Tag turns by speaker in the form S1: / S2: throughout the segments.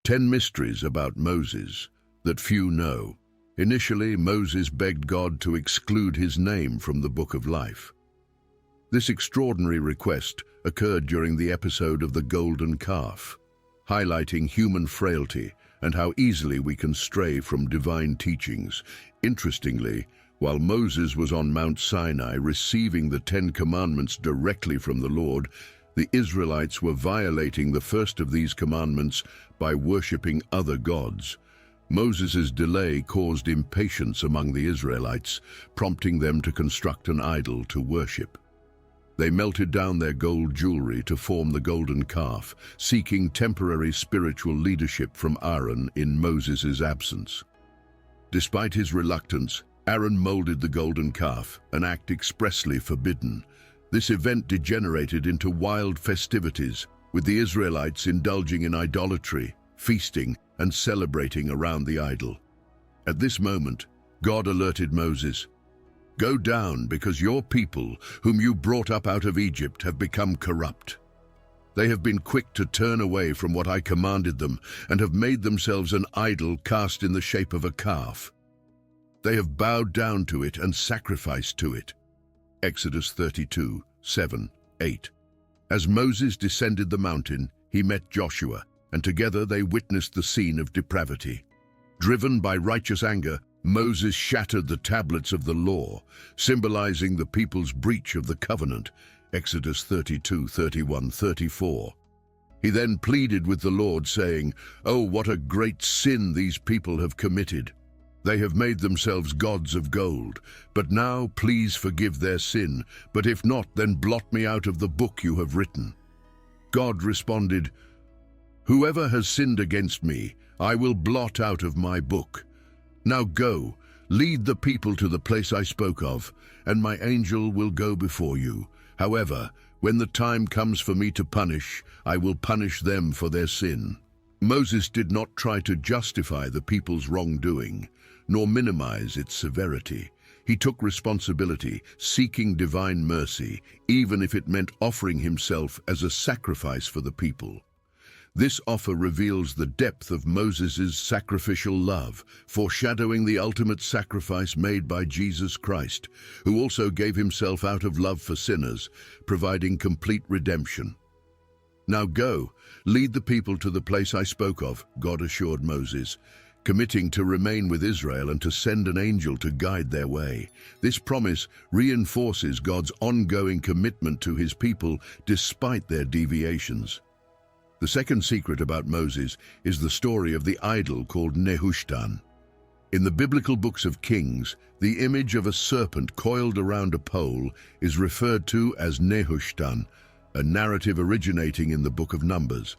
S1: 10 mysteries about Moses that few know. Initially, Moses begged God to exclude his name from the Book of Life. This extraordinary request occurred during the episode of the golden calf, highlighting human frailty and how easily we can stray from divine teachings. Interestingly, while Moses was on Mount Sinai receiving the 10 Commandments directly from the Lord, the Israelites were violating the first of these commandments by worshipping other gods. Moses' delay caused impatience among the Israelites, prompting them to construct an idol to worship. They melted down their gold jewelry to form the golden calf, seeking temporary spiritual leadership from Aaron in Moses' absence. Despite his reluctance, Aaron molded the golden calf, an act expressly forbidden. This event degenerated into wild festivities, with the Israelites indulging in idolatry, feasting, and celebrating around the idol. At this moment, God alerted Moses, "Go down, because your people, whom you brought up out of Egypt, have become corrupt. They have been quick to turn away from what I commanded them, and have made themselves an idol cast in the shape of a calf. They have bowed down to it and sacrificed to it." Exodus 32, 7, 8. As Moses descended the mountain, he met Joshua, and together they witnessed the scene of depravity. Driven by righteous anger, Moses shattered the tablets of the law, symbolizing the people's breach of the covenant. Exodus 32, 31, 34. He then pleaded with the Lord, saying, "Oh, what a great sin these people have committed. They have made themselves gods of gold. But now please forgive their sin, but if not, then blot me out of the book you have written." God responded, "Whoever has sinned against me, I will blot out of my book. Now go, lead the people to the place I spoke of, and my angel will go before you. However, when the time comes for me to punish, I will punish them for their sin." Moses did not try to justify the people's wrongdoing, nor minimize its severity. He took responsibility, seeking divine mercy, even if it meant offering himself as a sacrifice for the people. This offer reveals the depth of Moses' sacrificial love, foreshadowing the ultimate sacrifice made by Jesus Christ, who also gave himself out of love for sinners, providing complete redemption. "Now go, lead the people to the place I spoke of," God assured Moses, committing to remain with Israel and to send an angel to guide their way. This promise reinforces God's ongoing commitment to his people despite their deviations. The second secret about Moses is the story of the idol called Nehushtan. In the biblical books of Kings, the image of a serpent coiled around a pole is referred to as Nehushtan, a narrative originating in the book of Numbers.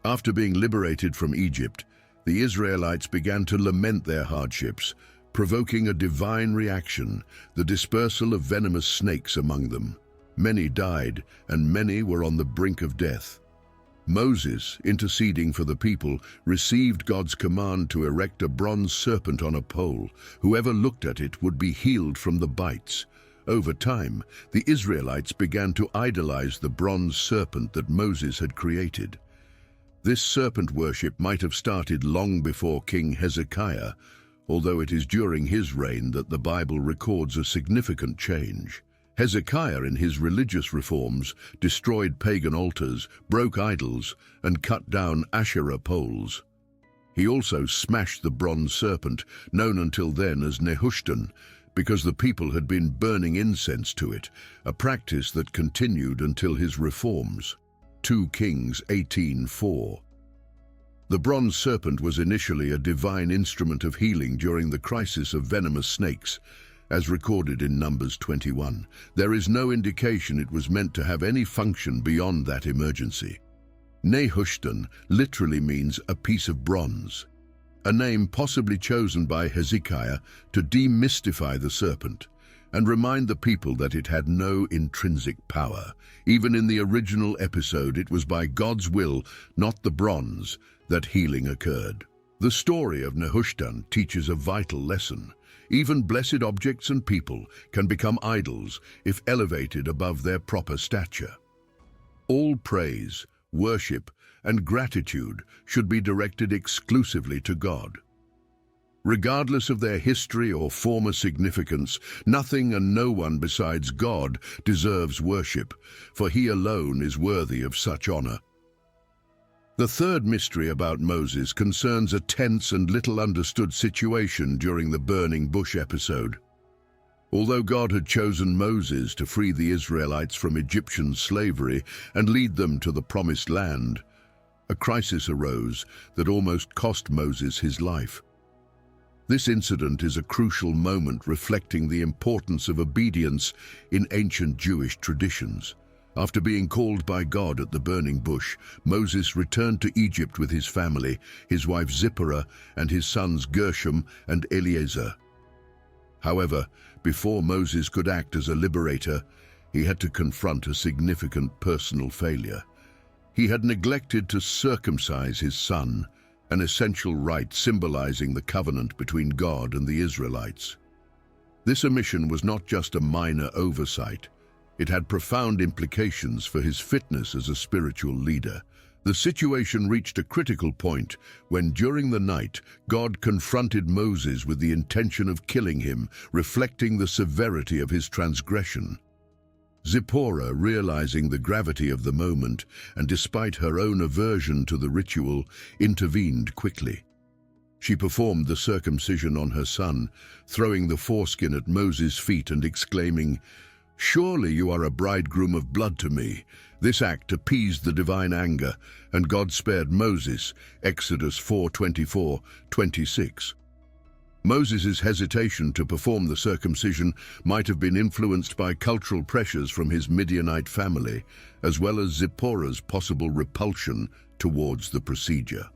S1: After being liberated from Egypt, the Israelites began to lament their hardships, provoking a divine reaction, the dispersal of venomous snakes among them. Many died, and many were on the brink of death. Moses, interceding for the people, received God's command to erect a bronze serpent on a pole. Whoever looked at it would be healed from the bites. Over time, the Israelites began to idolize the bronze serpent that Moses had created. This serpent worship might have started long before King Hezekiah, although it is during his reign that the Bible records a significant change. Hezekiah, in his religious reforms, destroyed pagan altars, broke idols, and cut down Asherah poles. He also smashed the bronze serpent, known until then as Nehushtan, because the people had been burning incense to it, a practice that continued until his reforms. 2 Kings 18:4. The bronze serpent was initially a divine instrument of healing during the crisis of venomous snakes, as recorded in Numbers 21. There is no indication it was meant to have any function beyond that emergency. Nehushtan literally means a piece of bronze, a name possibly chosen by Hezekiah to demystify the serpent and remind the people that it had no intrinsic power. Even in the original episode, it was by God's will, not the bronze, that healing occurred. The story of Nehushtan teaches a vital lesson. Even blessed objects and people can become idols if elevated above their proper stature. All praise, worship, and gratitude should be directed exclusively to God. Regardless of their history or former significance, nothing and no one besides God deserves worship, for He alone is worthy of such honor. The third mystery about Moses concerns a tense and little understood situation during the burning bush episode. Although God had chosen Moses to free the Israelites from Egyptian slavery and lead them to the Promised Land, a crisis arose that almost cost Moses his life. This incident is a crucial moment reflecting the importance of obedience in ancient Jewish traditions. After being called by God at the burning bush, Moses returned to Egypt with his family, his wife Zipporah, and his sons Gershom and Eleazar. However, before Moses could act as a liberator, he had to confront a significant personal failure. He had neglected to circumcise his son, an essential rite symbolizing the covenant between God and the Israelites. This omission was not just a minor oversight. It had profound implications for his fitness as a spiritual leader. The situation reached a critical point when, during the night, God confronted Moses with the intention of killing him, reflecting the severity of his transgression. Zipporah, realizing the gravity of the moment, and despite her own aversion to the ritual, intervened quickly. She performed the circumcision on her son, throwing the foreskin at Moses' feet and exclaiming, "Surely you are a bridegroom of blood to me." This act appeased the divine anger, and God spared Moses, Exodus 4:24-26. Moses' hesitation to perform the circumcision might have been influenced by cultural pressures from his Midianite family, as well as Zipporah's possible repulsion towards the procedure.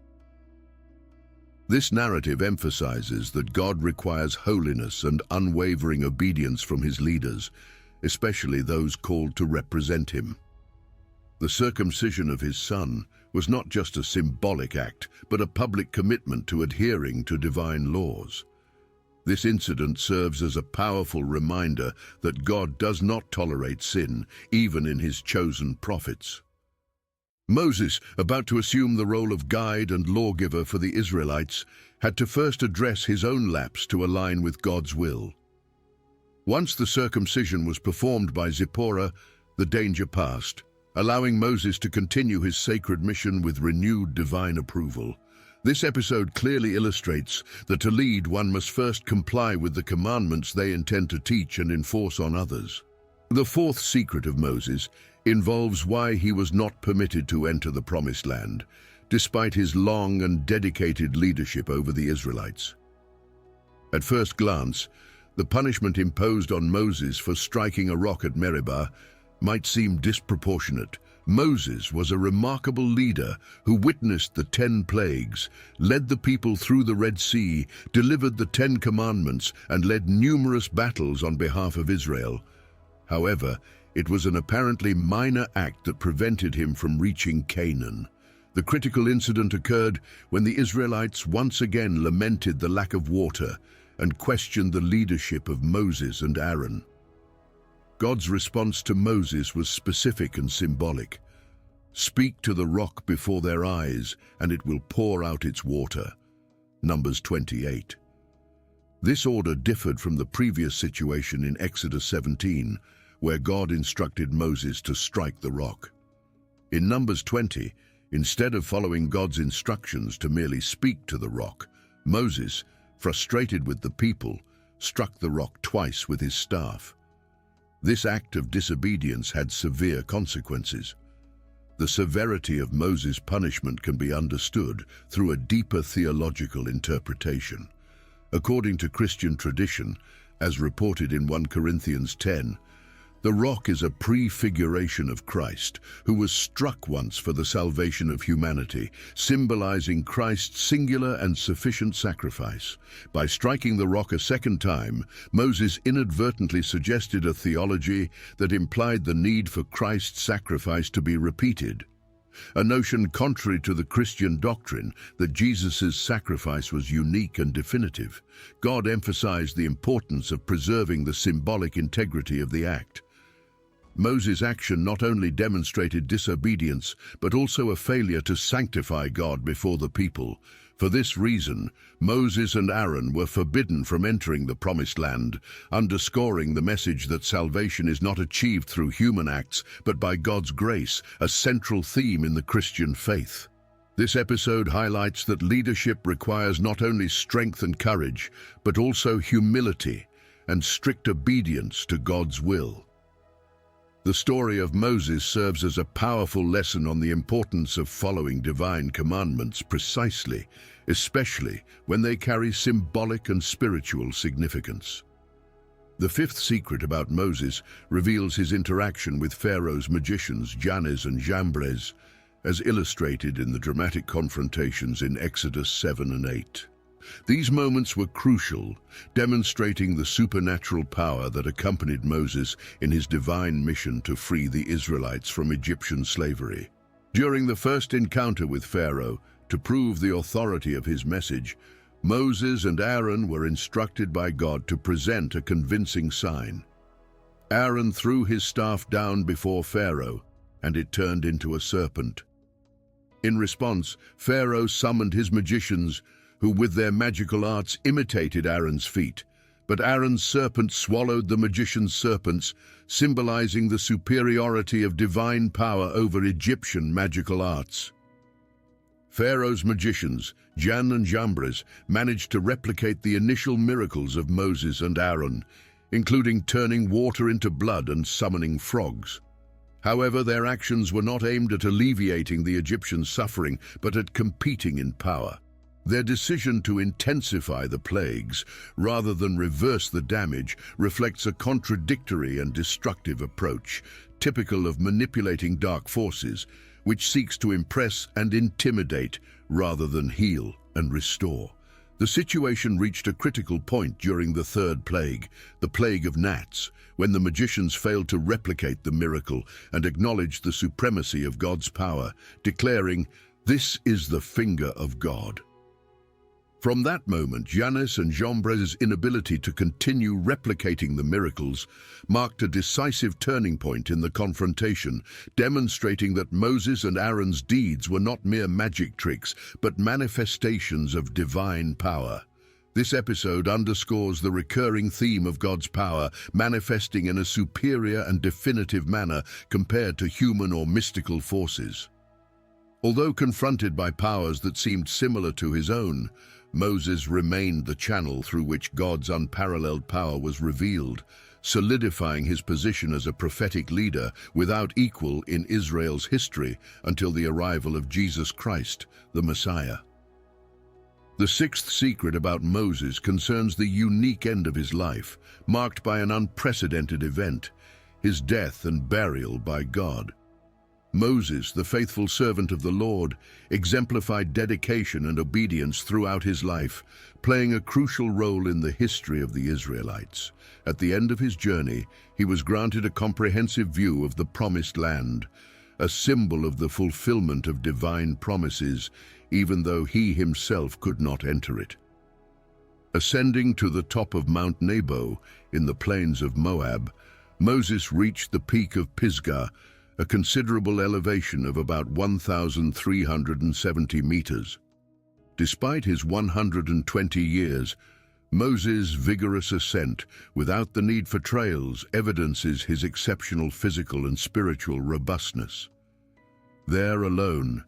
S1: This narrative emphasizes that God requires holiness and unwavering obedience from his leaders, especially those called to represent him. The circumcision of his son was not just a symbolic act, but a public commitment to adhering to divine laws. This incident serves as a powerful reminder that God does not tolerate sin, even in his chosen prophets. Moses, about to assume the role of guide and lawgiver for the Israelites, had to first address his own lapse to align with God's will. Once the circumcision was performed by Zipporah, the danger passed, allowing Moses to continue his sacred mission with renewed divine approval. This episode clearly illustrates that to lead, one must first comply with the commandments they intend to teach and enforce on others. The fourth secret of Moses involves why he was not permitted to enter the Promised Land, despite his long and dedicated leadership over the Israelites. At first glance, the punishment imposed on Moses for striking a rock at Meribah might seem disproportionate. Moses was a remarkable leader who witnessed the 10 plagues, led the people through the Red Sea, delivered the 10 commandments, and led numerous battles on behalf of Israel. However, it was an apparently minor act that prevented him from reaching Canaan. The critical incident occurred when the Israelites once again lamented the lack of water and questioned the leadership of Moses and Aaron. God's response to Moses was specific and symbolic. "Speak to the rock before their eyes, and it will pour out its water." Numbers 28. This order differed from the previous situation in Exodus 17, where God instructed Moses to strike the rock. In Numbers 20, instead of following God's instructions to merely speak to the rock, Moses, frustrated with the people, struck the rock twice with his staff. This act of disobedience had severe consequences. The severity of Moses' punishment can be understood through a deeper theological interpretation. According to Christian tradition, as reported in 1 Corinthians 10, the rock is a prefiguration of Christ, who was struck once for the salvation of humanity, symbolizing Christ's singular and sufficient sacrifice. By striking the rock a second time, Moses inadvertently suggested a theology that implied the need for Christ's sacrifice to be repeated, a notion contrary to the Christian doctrine that Jesus' sacrifice was unique and definitive. God emphasized the importance of preserving the symbolic integrity of the act. Moses' action not only demonstrated disobedience, but also a failure to sanctify God before the people. For this reason, Moses and Aaron were forbidden from entering the Promised Land, underscoring the message that salvation is not achieved through human acts, but by God's grace, a central theme in the Christian faith. This episode highlights that leadership requires not only strength and courage, but also humility and strict obedience to God's will. The story of Moses serves as a powerful lesson on the importance of following divine commandments precisely, especially when they carry symbolic and spiritual significance. The fifth secret about Moses reveals his interaction with Pharaoh's magicians Jannes and Jambres, as illustrated in the dramatic confrontations in Exodus 7 and 8. These moments were crucial, demonstrating the supernatural power that accompanied Moses in his divine mission to free the Israelites from Egyptian slavery. During the first encounter with Pharaoh, to prove the authority of his message, Moses and Aaron were instructed by God to present a convincing sign. Aaron threw his staff down before Pharaoh, and it turned into a serpent. In response, Pharaoh summoned his magicians, who with their magical arts imitated Aaron's feat, but Aaron's serpent swallowed the magician's serpents, symbolizing the superiority of divine power over Egyptian magical arts. Pharaoh's magicians, Jan and Jambres, managed to replicate the initial miracles of Moses and Aaron, including turning water into blood and summoning frogs. However, their actions were not aimed at alleviating the Egyptian suffering, but at competing in power. Their decision to intensify the plagues, rather than reverse the damage, reflects a contradictory and destructive approach, typical of manipulating dark forces, which seeks to impress and intimidate rather than heal and restore. The situation reached a critical point during the third plague, the plague of gnats, when the magicians failed to replicate the miracle and acknowledged the supremacy of God's power, declaring, "This is the finger of God." From that moment, Jannes and Jambres' inability to continue replicating the miracles marked a decisive turning point in the confrontation, demonstrating that Moses and Aaron's deeds were not mere magic tricks, but manifestations of divine power. This episode underscores the recurring theme of God's power manifesting in a superior and definitive manner compared to human or mystical forces. Although confronted by powers that seemed similar to his own, Moses remained the channel through which God's unparalleled power was revealed, solidifying his position as a prophetic leader without equal in Israel's history until the arrival of Jesus Christ, the Messiah. The sixth secret about Moses concerns the unique end of his life, marked by an unprecedented event, his death and burial by God. Moses, the faithful servant of the Lord, exemplified dedication and obedience throughout his life, playing a crucial role in the history of the Israelites. At the end of his journey, he was granted a comprehensive view of the Promised Land, a symbol of the fulfillment of divine promises, even though he himself could not enter it. Ascending to the top of Mount Nebo in the plains of Moab, Moses reached the peak of Pisgah, a considerable elevation of about 1,370 meters. Despite his 120 years, Moses' vigorous ascent, without the need for trails, evidences his exceptional physical and spiritual robustness. There alone,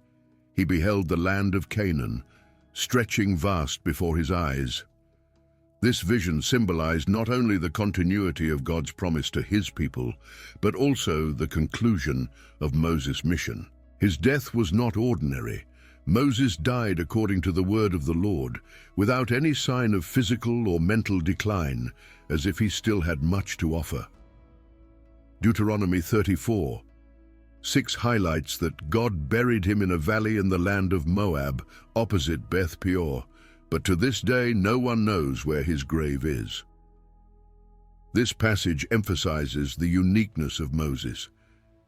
S1: he beheld the land of Canaan, stretching vast before his eyes. This vision symbolized not only the continuity of God's promise to his people, but also the conclusion of Moses' mission. His death was not ordinary. Moses died according to the word of the Lord, without any sign of physical or mental decline, as if he still had much to offer. Deuteronomy 34:6 highlights that God buried him in a valley in the land of Moab, opposite Beth Peor, but to this day no one knows where his grave is. This passage emphasizes the uniqueness of Moses.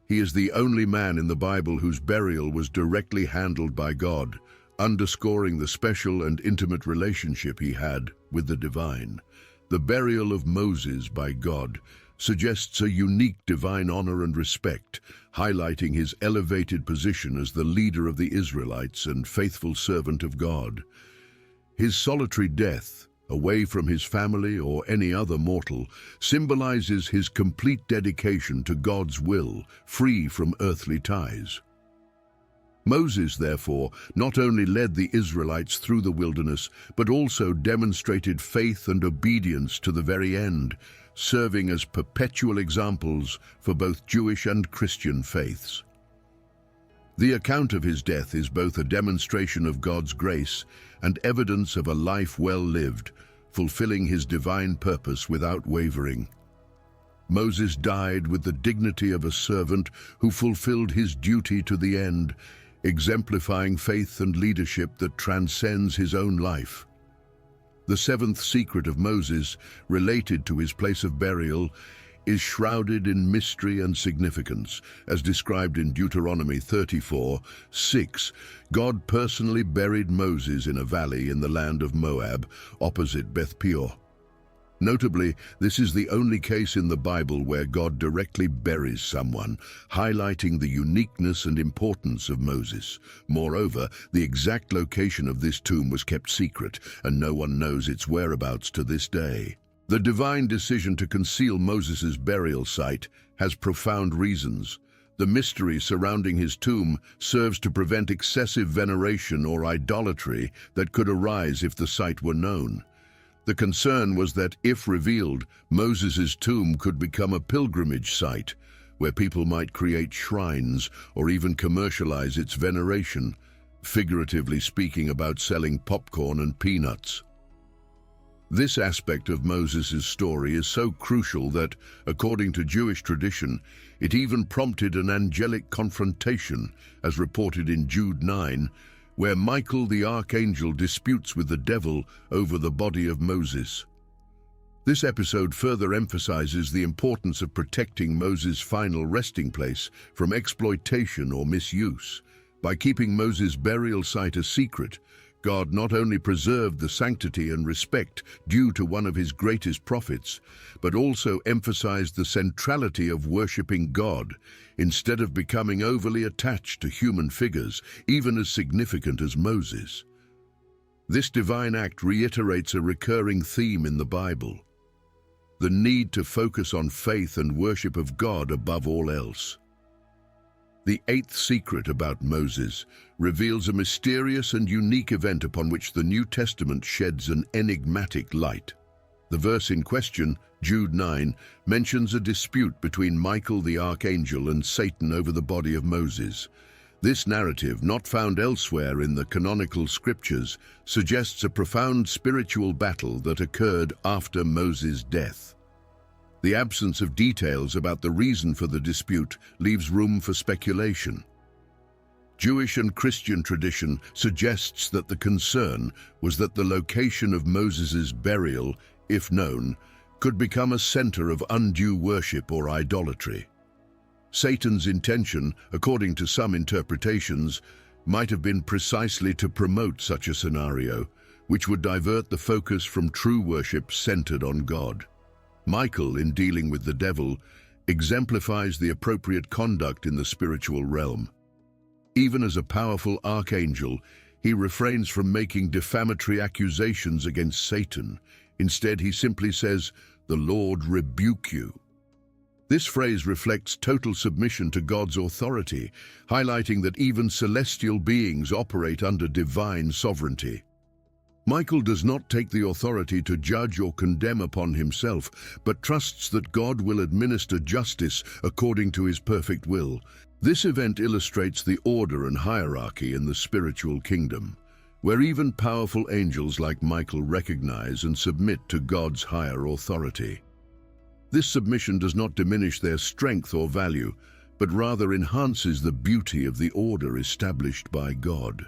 S1: He is the only man in the Bible whose burial was directly handled by God, underscoring the special and intimate relationship he had with the divine. The burial of Moses by God suggests a unique divine honor and respect, highlighting his elevated position as the leader of the Israelites and faithful servant of God. His solitary death, away from his family or any other mortal, symbolizes his complete dedication to God's will, free from earthly ties. Moses, therefore, not only led the Israelites through the wilderness, but also demonstrated faith and obedience to the very end, serving as perpetual examples for both Jewish and Christian faiths. The account of his death is both a demonstration of God's grace and evidence of a life well lived, fulfilling his divine purpose without wavering. Moses died with the dignity of a servant who fulfilled his duty to the end, exemplifying faith and leadership that transcends his own life. The seventh secret of Moses, related to his place of burial, is shrouded in mystery and significance. As described in Deuteronomy 34:6, God personally buried Moses in a valley in the land of Moab, opposite Beth Peor. Notably, this is the only case in the Bible where God directly buries someone, highlighting the uniqueness and importance of Moses. Moreover, the exact location of this tomb was kept secret, and no one knows its whereabouts to this day. The divine decision to conceal Moses' burial site has profound reasons. The mystery surrounding his tomb serves to prevent excessive veneration or idolatry that could arise if the site were known. The concern was that, if revealed, Moses' tomb could become a pilgrimage site, where people might create shrines or even commercialize its veneration, figuratively speaking about selling popcorn and peanuts. This aspect of Moses' story is so crucial that, according to Jewish tradition, it even prompted an angelic confrontation, as reported in Jude 9, where Michael the archangel disputes with the devil over the body of Moses. This episode further emphasizes the importance of protecting Moses' final resting place from exploitation or misuse. By keeping Moses' burial site a secret, God not only preserved the sanctity and respect due to one of his greatest prophets, but also emphasized the centrality of worshipping God, instead of becoming overly attached to human figures, even as significant as Moses. This divine act reiterates a recurring theme in the Bible: the need to focus on faith and worship of God above all else. The eighth secret about Moses reveals a mysterious and unique event upon which the New Testament sheds an enigmatic light. The verse in question, Jude 9, mentions a dispute between Michael the archangel and Satan over the body of Moses. This narrative, not found elsewhere in the canonical scriptures, suggests a profound spiritual battle that occurred after Moses' death. The absence of details about the reason for the dispute leaves room for speculation. Jewish and Christian tradition suggests that the concern was that the location of Moses' burial, if known, could become a center of undue worship or idolatry. Satan's intention, according to some interpretations, might have been precisely to promote such a scenario, which would divert the focus from true worship centered on God. Michael, in dealing with the devil, exemplifies the appropriate conduct in the spiritual realm. Even as a powerful archangel, he refrains from making defamatory accusations against Satan. Instead, he simply says, "The Lord rebuke you." This phrase reflects total submission to God's authority, highlighting that even celestial beings operate under divine sovereignty. Michael does not take the authority to judge or condemn upon himself, but trusts that God will administer justice according to his perfect will. This event illustrates the order and hierarchy in the spiritual kingdom, where even powerful angels like Michael recognize and submit to God's higher authority. This submission does not diminish their strength or value, but rather enhances the beauty of the order established by God.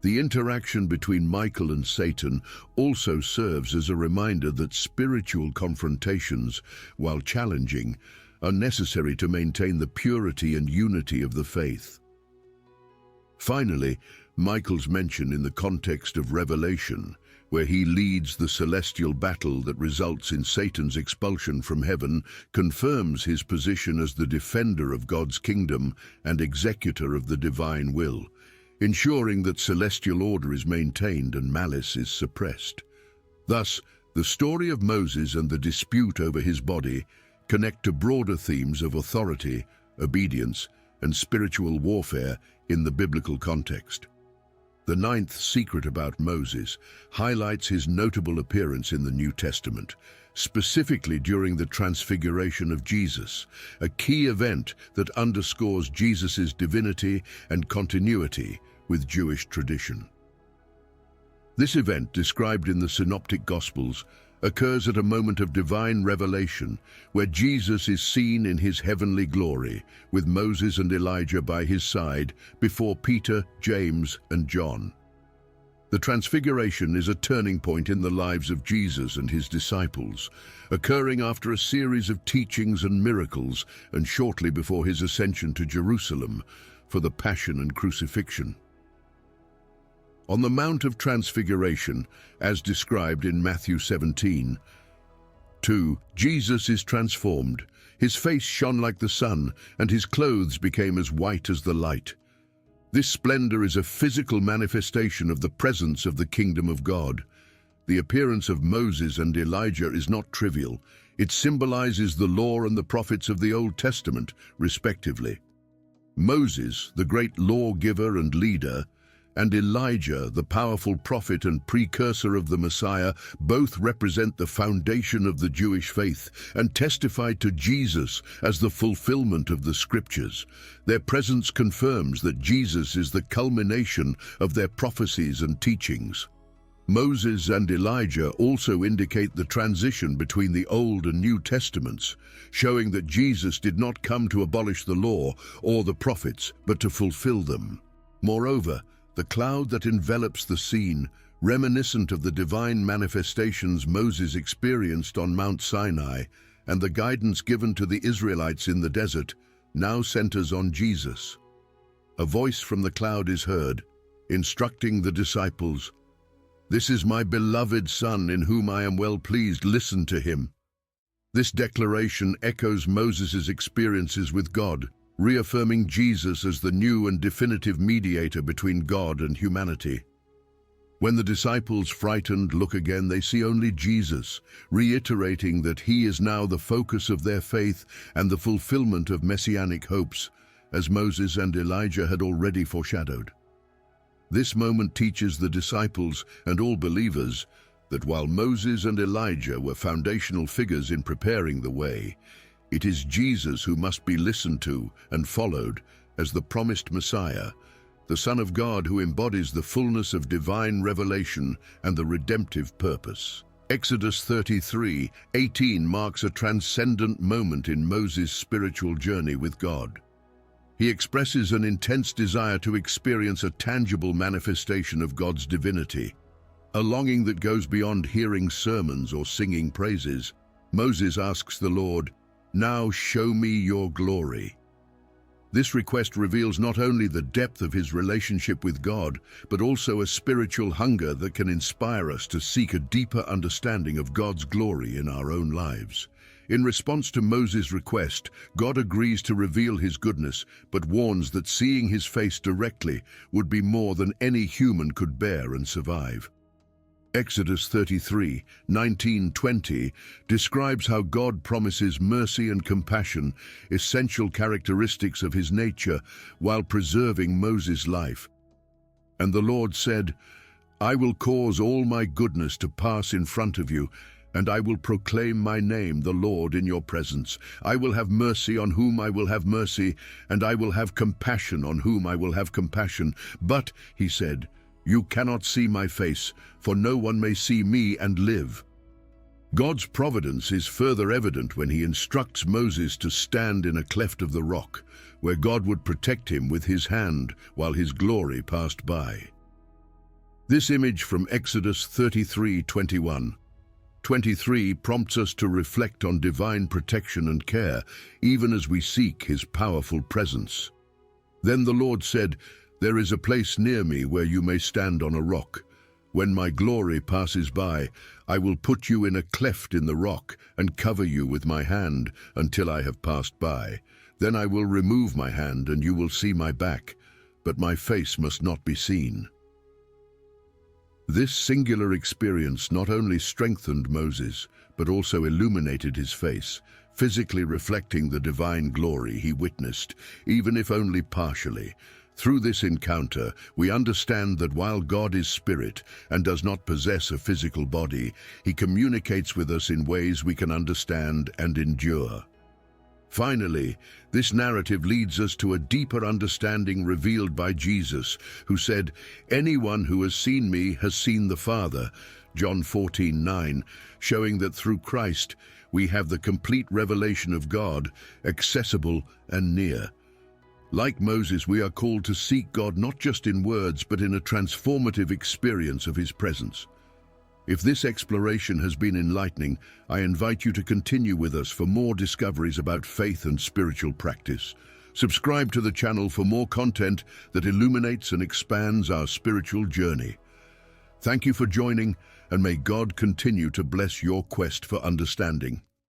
S1: The interaction between Michael and Satan also serves as a reminder that spiritual confrontations, while challenging, are necessary to maintain the purity and unity of the faith. Finally, Michael's mention in the context of Revelation, where he leads the celestial battle that results in Satan's expulsion from heaven, confirms his position as the defender of God's kingdom and executor of the divine will, ensuring that celestial order is maintained and malice is suppressed. Thus, the story of Moses and the dispute over his body connect to broader themes of authority, obedience, and spiritual warfare in the biblical context. The ninth secret about Moses highlights his notable appearance in the New Testament, specifically during the Transfiguration of Jesus, a key event that underscores Jesus' divinity and continuity with Jewish tradition. This event, described in the Synoptic Gospels, occurs at a moment of divine revelation where Jesus is seen in his heavenly glory, with Moses and Elijah by his side before Peter, James, and John. The Transfiguration is a turning point in the lives of Jesus and his disciples, occurring after a series of teachings and miracles and shortly before his ascension to Jerusalem for the Passion and Crucifixion. On the Mount of Transfiguration, as described in Matthew 17:2, Jesus is transformed. His face shone like the sun, and his clothes became as white as the light. This splendor is a physical manifestation of the presence of the kingdom of God. The appearance of Moses and Elijah is not trivial. It symbolizes the law and the prophets of the Old Testament, respectively. Moses, the great lawgiver and leader, and Elijah, the powerful prophet and precursor of the Messiah, both represent the foundation of the Jewish faith and testify to Jesus as the fulfillment of the Scriptures. Their presence confirms that Jesus is the culmination of their prophecies and teachings. Moses and Elijah also indicate the transition between the Old and New Testaments, showing that Jesus did not come to abolish the law or the prophets, but to fulfill them. Moreover, the cloud that envelops the scene, reminiscent of the divine manifestations Moses experienced on Mount Sinai and the guidance given to the Israelites in the desert, now centers on Jesus. A voice from the cloud is heard, instructing the disciples, "This is my beloved Son, in whom I am well pleased. Listen to him." This declaration echoes Moses' experiences with God, reaffirming Jesus as the new and definitive mediator between God and humanity. When the disciples, frightened, look again, they see only Jesus, reiterating that he is now the focus of their faith and the fulfillment of messianic hopes, as Moses and Elijah had already foreshadowed. This moment teaches the disciples and all believers that while Moses and Elijah were foundational figures in preparing the way, it is Jesus who must be listened to and followed as the promised Messiah, the Son of God who embodies the fullness of divine revelation and the redemptive purpose. Exodus 33:18 marks a transcendent moment in Moses' spiritual journey with God. He expresses an intense desire to experience a tangible manifestation of God's divinity, a longing that goes beyond hearing sermons or singing praises. Moses asks the Lord, "Now show me your glory." This request reveals not only the depth of his relationship with God, but also a spiritual hunger that can inspire us to seek a deeper understanding of God's glory in our own lives. In response to Moses' request, God agrees to reveal his goodness, but warns that seeing his face directly would be more than any human could bear and survive. Exodus 33:19-20 describes how God promises mercy and compassion, essential characteristics of his nature, while preserving Moses' life. "And the Lord said, I will cause all my goodness to pass in front of you, and I will proclaim my name, the Lord, in your presence. I will have mercy on whom I will have mercy, and I will have compassion on whom I will have compassion. But," he said, "you cannot see my face, for no one may see me and live." God's providence is further evident when he instructs Moses to stand in a cleft of the rock, where God would protect him with his hand while his glory passed by. This image from Exodus 33:21-23 prompts us to reflect on divine protection and care, even as we seek his powerful presence. "Then the Lord said, There is a place near me where you may stand on a rock. When my glory passes by, I will put you in a cleft in the rock and cover you with my hand until I have passed by. Then I will remove my hand and you will see my back, but my face must not be seen." This singular experience not only strengthened Moses, but also illuminated his face, physically reflecting the divine glory he witnessed, even if only partially. Through this encounter, we understand that while God is spirit and does not possess a physical body, he communicates with us in ways we can understand and endure. Finally, this narrative leads us to a deeper understanding revealed by Jesus, who said, "Anyone who has seen me has seen the Father," John 14:9, showing that through Christ we have the complete revelation of God, accessible and near. Like Moses, we are called to seek God not just in words, but in a transformative experience of his presence. If this exploration has been enlightening, I invite you to continue with us for more discoveries about faith and spiritual practice. Subscribe to the channel for more content that illuminates and expands our spiritual journey. Thank you for joining, and may God continue to bless your quest for understanding.